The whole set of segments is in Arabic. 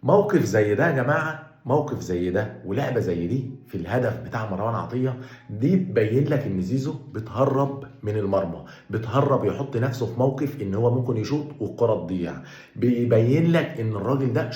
موقف زي ده يا جماعة، موقف زي ده ولعبة زي دي في الهدف بتاع مروان عطية، دي تبين لك ان زيزو بتهرب من المرمى، بتهرب يحط نفسه في موقف ان هو ممكن يشوط والكرة تضيع. بيبين لك ان الراجل ده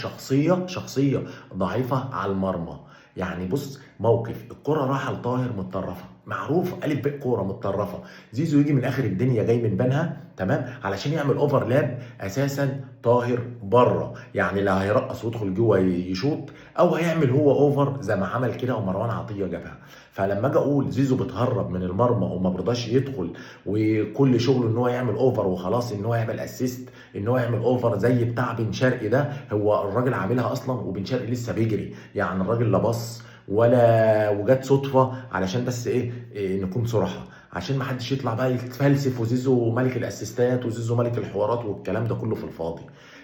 شخصية ضعيفة على المرمى. يعني بص، موقف الكرة راحة لطاهر متطرفة، معروف الف ب كوره متطرفه، زيزو يجي من اخر الدنيا جاي من بنها تمام علشان يعمل اوفرلاب. اساسا طاهر بره، يعني لا هيرقص ويدخل جوه يشوط، او هيعمل هو اوفر زي ما عمل كده ومروان عطيه جابها. فلما اجي اقول زيزو بتهرب من المرمى وما برضاش يدخل، وكل شغله ان هو يعمل اوفر وخلاص، ان هو يعمل اسيست، ان هو يعمل اوفر زي بتاع بن شرقي ده، هو الراجل عاملها اصلا وبن شرقي لسه بيجري. يعني الراجل لا بص ولا وجت صدفه، علشان بس إيه نكون صراحه، عشان ما حدش يطلع بقى يتفلسف وزيزو ملك الاسيستات وزيزو ملك الحوارات والكلام ده كله في الفاضي.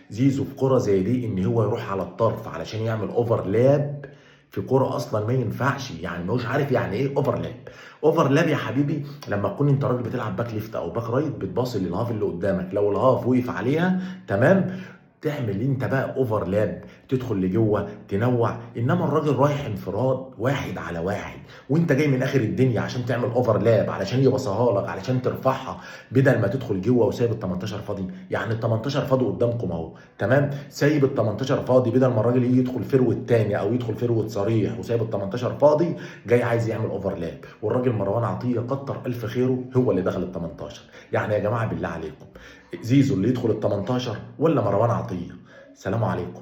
زيزو في كرة زي دي ان هو يروح على الطرف علشان يعمل اوفرلاب في كرة اصلا ما ينفعش، يعني مش عارف يعني ايه اوفرلاب. اوفرلاب يا حبيبي لما تكون انت راجل بتلعب باك ليفت او باك رايت، بتباصي للهاف اللي قدامك، لو الهاف وقف عليها تمام، تعمل انت بقى اوفرلاب، تدخل لجوه تنوع. انما الراجل رايح انفراد واحد على واحد، وانت جاي من اخر الدنيا عشان تعمل اوفرلاب، علشان يبصها لك، علشان ترفعها، بدل ما تدخل جوه وسايب ال 18 فاضي. يعني ال 18 فاضي قدامكم اهو تمام، سايب ال 18 فاضي، بدل ما الراجل يجي يدخل فيرود تاني او يدخل فيرود صريح وسايب ال 18 فاضي، جاي عايز يعمل اوفرلاب. والراجل مروان عطيه كتر الف خيره هو اللي دخل ال 18. يعني يا جماعه بالله عليكم، زيزو اللي يدخل ال 18 ولا مروان عطيه؟ سلام عليكم.